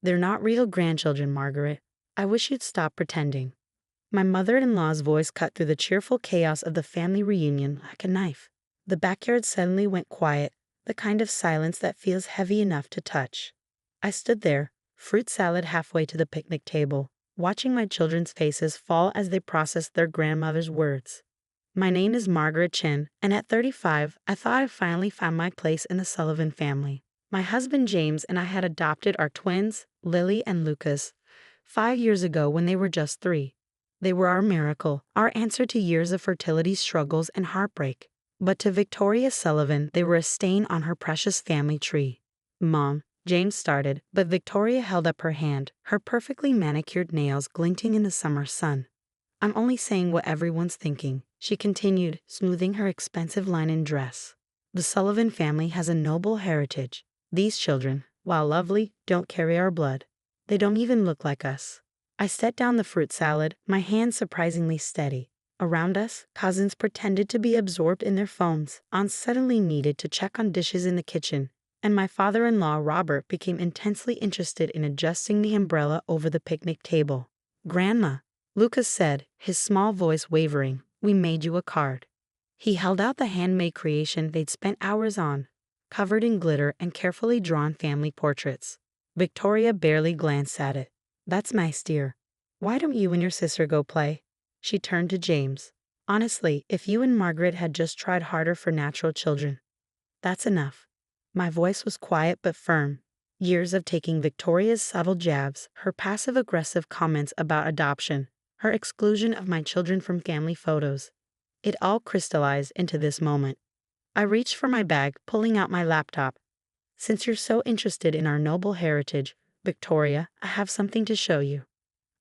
They're not real grandchildren, Margaret. I wish you'd stop pretending. My mother-in-law's voice cut through the cheerful chaos of the family reunion like a knife. The backyard suddenly went quiet, the kind of silence that feels heavy enough to touch. I stood there, fruit salad halfway to the picnic table, watching my children's faces fall as they processed their grandmother's words. My name is Margaret Chin, and at 35, I thought I finally found my place in the Sullivan family. My husband James and I had adopted our twins, Lily and Lucas, 5 years ago when they were just 3. They were our miracle, our answer to years of fertility struggles and heartbreak. But to Victoria Sullivan, they were a stain on her precious family tree. Mom, James started, but Victoria held up her hand, her perfectly manicured nails glinting in the summer sun. I'm only saying what everyone's thinking, she continued, smoothing her expensive linen dress. The Sullivan family has a noble heritage. These children, while lovely, don't carry our blood. They don't even look like us. I set down the fruit salad, my hand surprisingly steady. Around us, cousins pretended to be absorbed in their phones. Aunts suddenly needed to check on dishes in the kitchen, and my father-in-law Robert became intensely interested in adjusting the umbrella over the picnic table. Grandma, Lucas said, his small voice wavering, we made you a card. He held out the handmade creation they'd spent hours on, covered in glitter and carefully drawn family portraits. Victoria barely glanced at it. That's nice, dear. Why don't you and your sister go play? She turned to James. Honestly, if you and Margaret had just tried harder for natural children. That's enough. My voice was quiet but firm. Years of taking Victoria's subtle jabs, her passive-aggressive comments about adoption, her exclusion of my children from family photos. It all crystallized into this moment. I reached for my bag, pulling out my laptop. Since you're so interested in our noble heritage, Victoria, I have something to show you.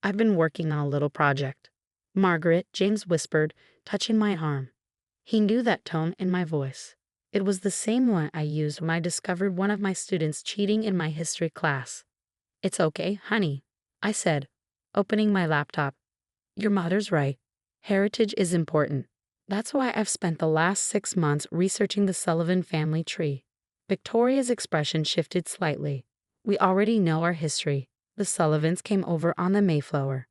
I've been working on a little project. Margaret, James whispered, touching my arm. He knew that tone in my voice. It was the same one I used when I discovered one of my students cheating in my history class. It's okay, honey, I said, opening my laptop. Your mother's right. Heritage is important. That's why I've spent the last 6 months researching the Sullivan family tree. Victoria's expression shifted slightly. We already know our history. The Sullivans came over on the Mayflower.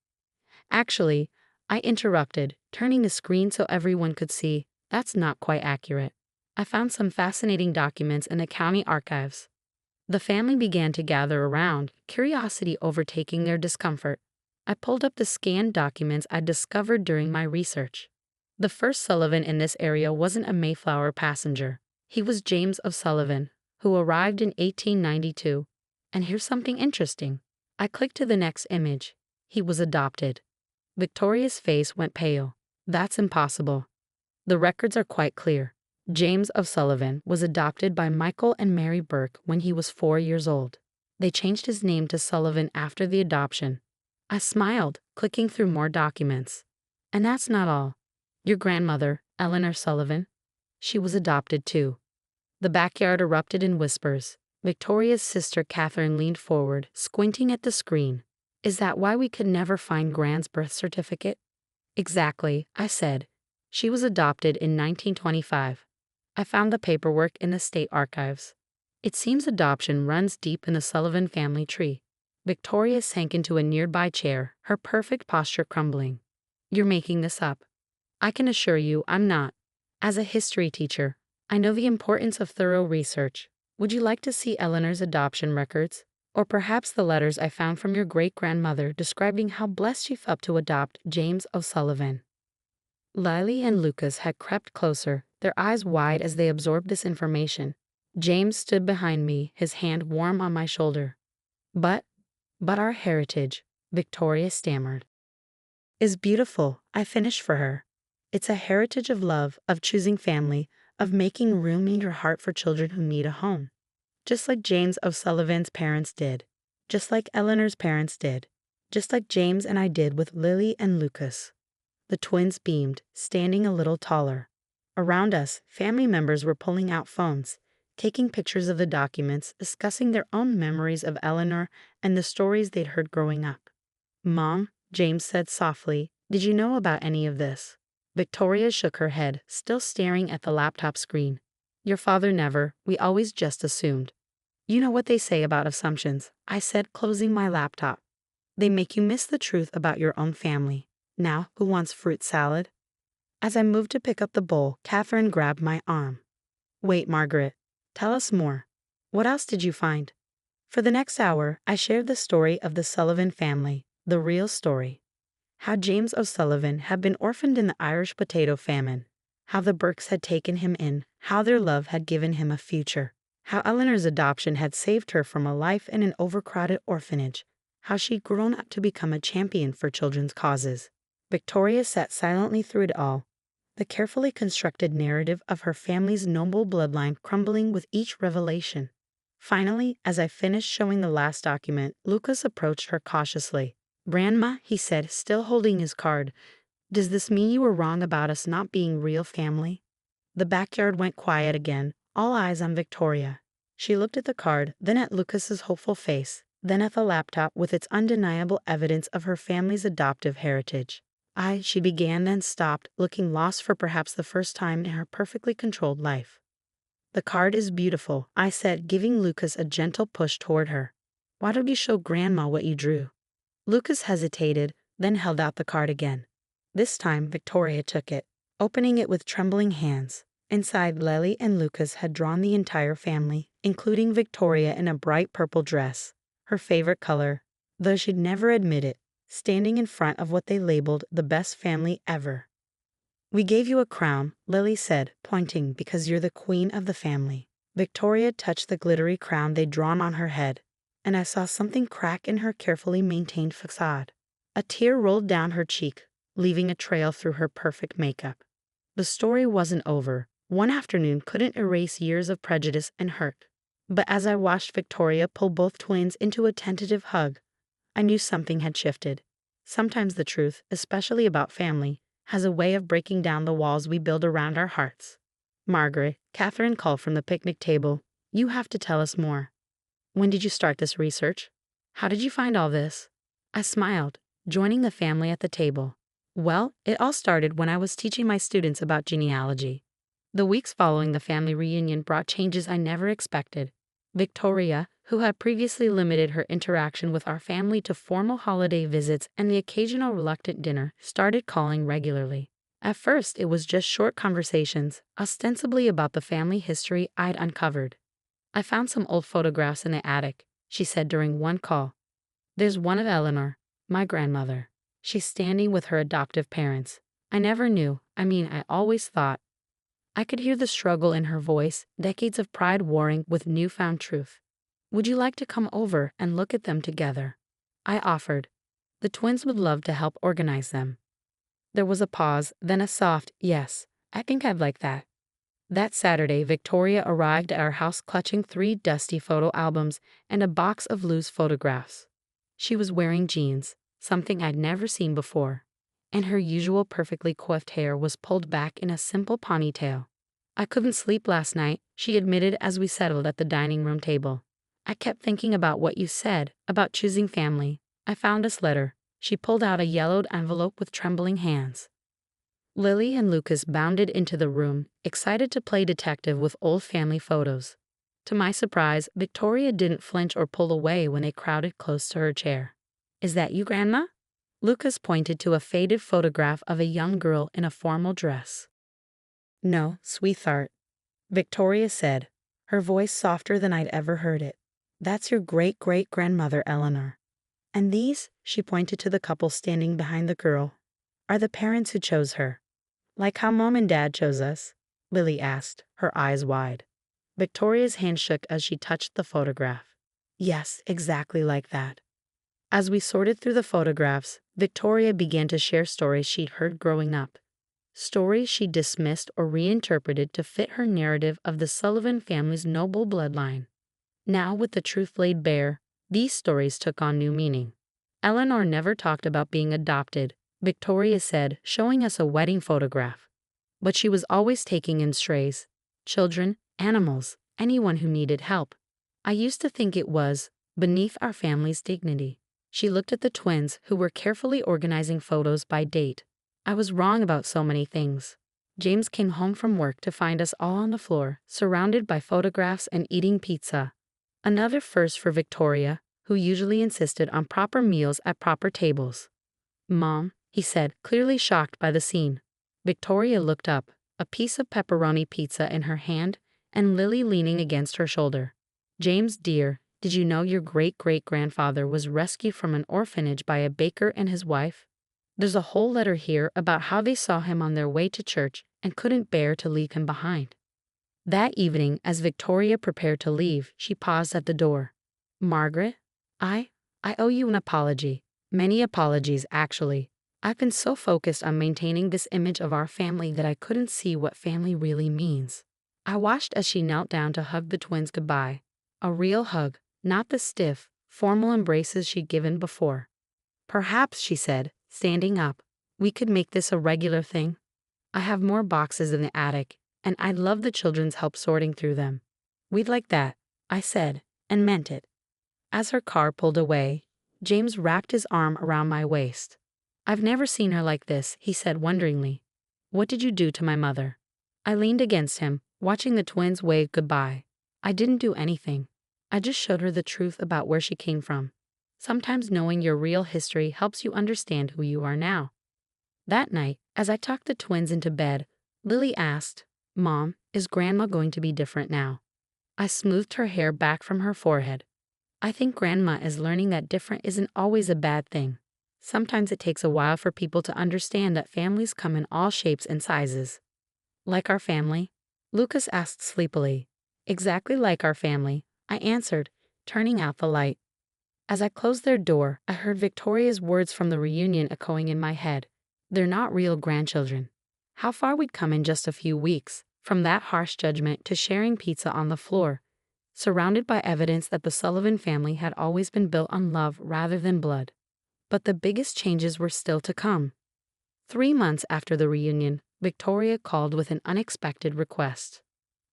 Actually, I interrupted, turning the screen so everyone could see. That's not quite accurate. I found some fascinating documents in the county archives. The family began to gather around, curiosity overtaking their discomfort. I pulled up the scanned documents I'd discovered during my research. The first Sullivan in this area wasn't a Mayflower passenger. He was James of Sullivan, who arrived in 1892. And here's something interesting. I clicked to the next image. He was adopted. Victoria's face went pale. That's impossible. The records are quite clear. James of Sullivan was adopted by Michael and Mary Burke when he was 4 years old. They changed his name to Sullivan after the adoption. I smiled, clicking through more documents. And that's not all. Your grandmother, Eleanor Sullivan, she was adopted too. The backyard erupted in whispers. Victoria's sister Catherine leaned forward, squinting at the screen. Is that why we could never find Grand's birth certificate? Exactly, I said. She was adopted in 1925. I found the paperwork in the state archives. It seems adoption runs deep in the Sullivan family tree. Victoria sank into a nearby chair, her perfect posture crumbling. You're making this up. I can assure you I'm not. As a history teacher, I know the importance of thorough research. Would you like to see Eleanor's adoption records? Or perhaps the letters I found from your great-grandmother describing how blessed she felt to adopt James O'Sullivan? Lily and Lucas had crept closer, their eyes wide as they absorbed this information. James stood behind me, his hand warm on my shoulder. But our heritage, Victoria stammered, is beautiful, I finished for her. It's a heritage of love, of choosing family, of making room in your heart for children who need a home. Just like James O'Sullivan's parents did. Just like Eleanor's parents did. Just like James and I did with Lily and Lucas. The twins beamed, standing a little taller. Around us, family members were pulling out phones, taking pictures of the documents, discussing their own memories of Eleanor and the stories they'd heard growing up. Mom, James said softly, did you know about any of this? Victoria shook her head, still staring at the laptop screen. Your father never, we always just assumed. You know what they say about assumptions, I said, closing my laptop. They make you miss the truth about your own family. Now, who wants fruit salad? As I moved to pick up the bowl, Catherine grabbed my arm. Wait, Margaret. Tell us more. What else did you find? For the next hour, I shared the story of the Sullivan family, the real story. How James O'Sullivan had been orphaned in the Irish potato famine. How the Burkes had taken him in. How their love had given him a future. How Eleanor's adoption had saved her from a life in an overcrowded orphanage. How she'd grown up to become a champion for children's causes. Victoria sat silently through it all, the carefully constructed narrative of her family's noble bloodline crumbling with each revelation. Finally, as I finished showing the last document, Lucas approached her cautiously. Grandma, he said, still holding his card, does this mean you were wrong about us not being real family? The backyard went quiet again, all eyes on Victoria. She looked at the card, then at Lucas's hopeful face, then at the laptop with its undeniable evidence of her family's adoptive heritage. She began, then stopped, looking lost for perhaps the first time in her perfectly controlled life. The card is beautiful, I said, giving Lucas a gentle push toward her. Why don't you show Grandma what you drew? Lucas hesitated, then held out the card again. This time, Victoria took it, opening it with trembling hands. Inside, Lily and Lucas had drawn the entire family, including Victoria in a bright purple dress, her favorite color, though she'd never admit it, standing in front of what they labeled the best family ever. We gave you a crown, Lily said, pointing, because you're the queen of the family. Victoria touched the glittery crown they'd drawn on her head, and I saw something crack in her carefully maintained facade. A tear rolled down her cheek, leaving a trail through her perfect makeup. The story wasn't over. One afternoon couldn't erase years of prejudice and hurt. But as I watched Victoria pull both twins into a tentative hug, I knew something had shifted. Sometimes the truth, especially about family, has a way of breaking down the walls we build around our hearts. Margaret, Catherine called from the picnic table. You have to tell us more. When did you start this research? How did you find all this? I smiled, joining the family at the table. Well, it all started when I was teaching my students about genealogy. The weeks following the family reunion brought changes I never expected. Victoria, who had previously limited her interaction with our family to formal holiday visits and the occasional reluctant dinner, started calling regularly. At first, it was just short conversations, ostensibly about the family history I'd uncovered. I found some old photographs in the attic, she said during one call. There's one of Eleanor, my grandmother. She's standing with her adoptive parents. I never knew, I always thought. I could hear the struggle in her voice, decades of pride warring with newfound truth. Would you like to come over and look at them together? I offered. The twins would love to help organize them. There was a pause, then a soft, yes, I think I'd like that. That Saturday, Victoria arrived at our house clutching 3 dusty photo albums and a box of loose photographs. She was wearing jeans, something I'd never seen before, and her usual perfectly coiffed hair was pulled back in a simple ponytail. I couldn't sleep last night, she admitted as we settled at the dining room table. I kept thinking about what you said, about choosing family. I found this letter. She pulled out a yellowed envelope with trembling hands. Lily and Lucas bounded into the room, excited to play detective with old family photos. To my surprise, Victoria didn't flinch or pull away when they crowded close to her chair. Is that you, Grandma? Lucas pointed to a faded photograph of a young girl in a formal dress. No, sweetheart, Victoria said, her voice softer than I'd ever heard it. That's your great-great-grandmother, Eleanor. And these, she pointed to the couple standing behind the girl, are the parents who chose her. Like how Mom and Dad chose us? Lily asked, her eyes wide. Victoria's hand shook as she touched the photograph. Yes, exactly like that. As we sorted through the photographs, Victoria began to share stories she'd heard growing up. Stories she dismissed or reinterpreted to fit her narrative of the Sullivan family's noble bloodline. Now, with the truth laid bare, these stories took on new meaning. Eleanor never talked about being adopted, Victoria said, showing us a wedding photograph. But she was always taking in strays. Children, animals, anyone who needed help. I used to think it was beneath our family's dignity. She looked at the twins, who were carefully organizing photos by date. I was wrong about so many things. James came home from work to find us all on the floor, surrounded by photographs and eating pizza. Another first for Victoria, who usually insisted on proper meals at proper tables. "Mom," he said, clearly shocked by the scene. Victoria looked up, a piece of pepperoni pizza in her hand, and Lily leaning against her shoulder. "James, dear, did you know your great-great-grandfather was rescued from an orphanage by a baker and his wife? There's a whole letter here about how they saw him on their way to church and couldn't bear to leave him behind." That evening, as Victoria prepared to leave, she paused at the door. "Margaret, I owe you an apology. Many apologies, actually. I've been so focused on maintaining this image of our family that I couldn't see what family really means." I watched as she knelt down to hug the twins goodbye. A real hug, not the stiff, formal embraces she'd given before. "Perhaps," she said, standing up, "we could make this a regular thing. I have more boxes in the attic, and I'd love the children's help sorting through them." "We'd like that," I said, and meant it. As her car pulled away, James wrapped his arm around my waist. "I've never seen her like this," he said wonderingly. "What did you do to my mother?" I leaned against him, watching the twins wave goodbye. "I didn't do anything. I just showed her the truth about where she came from. Sometimes knowing your real history helps you understand who you are now." That night, as I tucked the twins into bed, Lily asked, "Mom, is Grandma going to be different now?" I smoothed her hair back from her forehead. "I think Grandma is learning that different isn't always a bad thing. Sometimes it takes a while for people to understand that families come in all shapes and sizes." "Like our family?" Lucas asked sleepily. "Exactly like our family," I answered, turning out the light. As I closed their door, I heard Victoria's words from the reunion echoing in my head. "They're not real grandchildren." How far we'd come in just a few weeks, from that harsh judgment to sharing pizza on the floor, surrounded by evidence that the Sullivan family had always been built on love rather than blood. But the biggest changes were still to come. 3 months after the reunion, Victoria called with an unexpected request.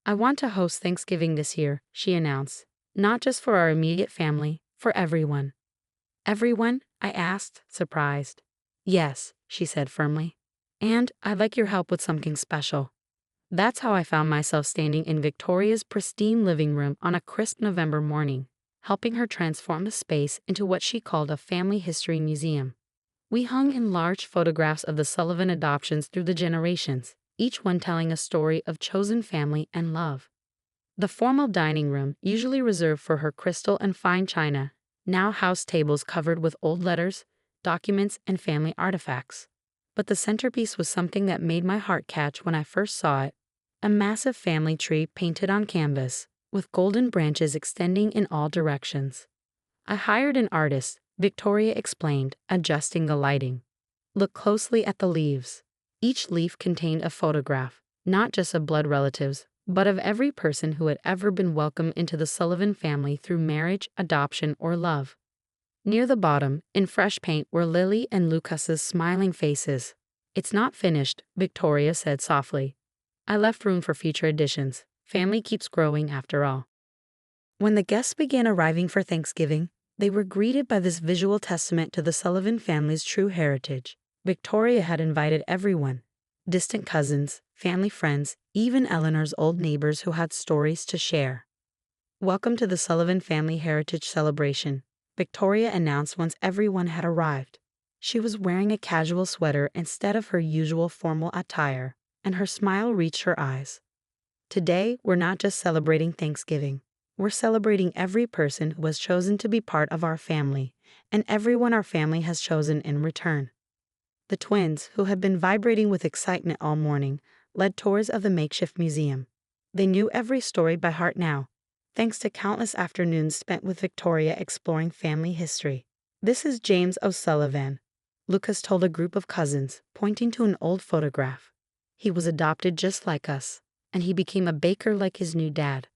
"I want to host Thanksgiving this year," she announced. "Not just for our immediate family, for everyone." "Everyone?" I asked, surprised. "Yes," she said firmly. "And I'd like your help with something special." That's how I found myself standing in Victoria's pristine living room on a crisp November morning, helping her transform the space into what she called a family history museum. We hung enlarged photographs of the Sullivan adoptions through the generations, each one telling a story of chosen family and love. The formal dining room, usually reserved for her crystal and fine china, now housed tables covered with old letters, documents, and family artifacts. But the centerpiece was something that made my heart catch when I first saw it: a massive family tree painted on canvas, with golden branches extending in all directions. "I hired an artist," Victoria explained, adjusting the lighting. "Look closely at the leaves. Each leaf contained a photograph, not just of blood relatives, but of every person who had ever been welcomed into the Sullivan family through marriage, adoption, or love." Near the bottom, in fresh paint, were Lily and Lucas's smiling faces. "It's not finished," Victoria said softly. "I left room for future additions. Family keeps growing after all." When the guests began arriving for Thanksgiving, they were greeted by this visual testament to the Sullivan family's true heritage. Victoria had invited everyone: distant cousins, family friends, even Eleanor's old neighbors who had stories to share. "Welcome to the Sullivan Family Heritage Celebration," Victoria announced once everyone had arrived. She was wearing a casual sweater instead of her usual formal attire, and her smile reached her eyes. "Today, we're not just celebrating Thanksgiving. We're celebrating every person who has chosen to be part of our family, and everyone our family has chosen in return." The twins, who had been vibrating with excitement all morning, led tours of the makeshift museum. They knew every story by heart now, thanks to countless afternoons spent with Victoria exploring family history. "This is James O'Sullivan," Lucas told a group of cousins, pointing to an old photograph. "He was adopted just like us, and he became a baker like his new dad."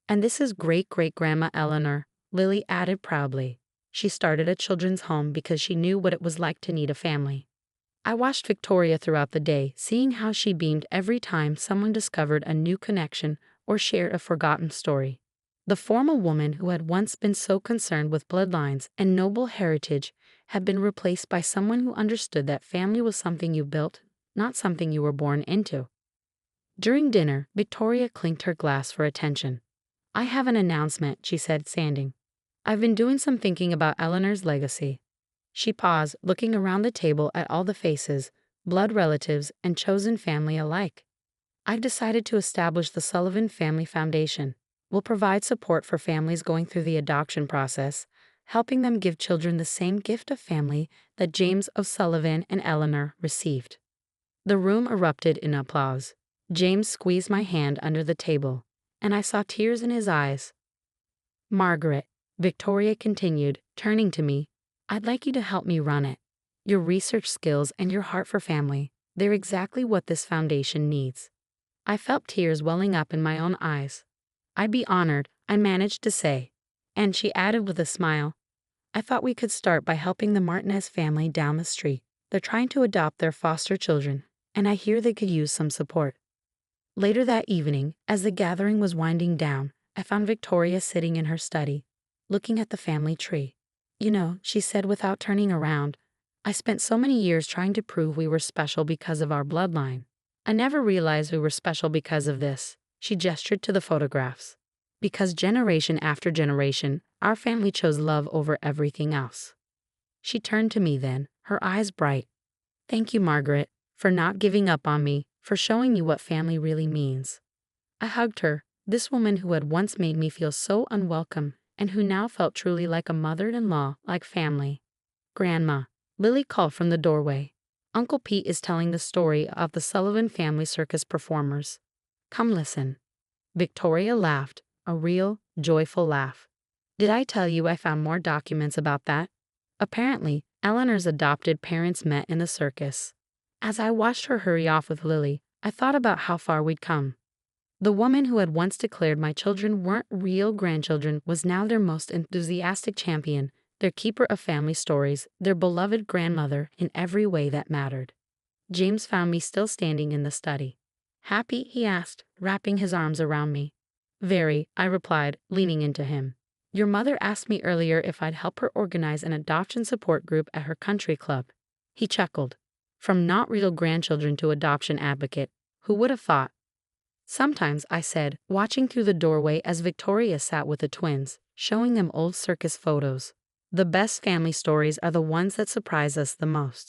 "And this is great-great-grandma Eleanor," Lily added proudly. "She started a children's home because she knew what it was like to need a family." I watched Victoria throughout the day, seeing how she beamed every time someone discovered a new connection or shared a forgotten story. The formal woman who had once been so concerned with bloodlines and noble heritage had been replaced by someone who understood that family was something you built, not something you were born into. During dinner, Victoria clinked her glass for attention. I have an announcement, she said, standing. I've been doing some thinking about Eleanor's legacy. She paused, looking around the table at all the faces, blood relatives, and chosen family alike. I've decided to establish the Sullivan Family Foundation. We'll provide support for families going through the adoption process, helping them give children the same gift of family that James O'Sullivan and Eleanor received. The room erupted in applause. James squeezed my hand under the table, and I saw tears in his eyes. Margaret, Victoria continued, turning to me, I'd like you to help me run it. Your research skills and your heart for family, they're exactly what this foundation needs. I felt tears welling up in my own eyes. I'd be honored, I managed to say. And she added with a smile, I thought we could start by helping the Martinez family down the street. They're trying to adopt their foster children, and I hear they could use some support. Later that evening, as the gathering was winding down, I found Victoria sitting in her study, looking at the family tree. You know, she said without turning around, I spent so many years trying to prove we were special because of our bloodline. I never realized we were special because of this. She gestured to the photographs. Because generation after generation, our family chose love over everything else. She turned to me then, her eyes bright. Thank you, Margaret, for not giving up on me, for showing me what family really means. I hugged her, this woman who had once made me feel so unwelcome, and who now felt truly like a mother-in-law, like family. Grandma, Lily called from the doorway. Uncle Pete is telling the story of the Sullivan family circus performers. Come listen. Victoria laughed, a real, joyful laugh. Did I tell you I found more documents about that? Apparently, Eleanor's adopted parents met in the circus. As I watched her hurry off with Lily, I thought about how far we'd come. The woman who had once declared my children weren't real grandchildren was now their most enthusiastic champion, their keeper of family stories, their beloved grandmother in every way that mattered. James found me still standing in the study. Happy? He asked, wrapping his arms around me. Very, I replied, leaning into him. Your mother asked me earlier if I'd help her organize an adoption support group at her country club. He chuckled. From not real grandchildren to adoption advocate, who would have thought? Sometimes, I said, watching through the doorway as Victoria sat with the twins, showing them old circus photos. The best family stories are the ones that surprise us the most.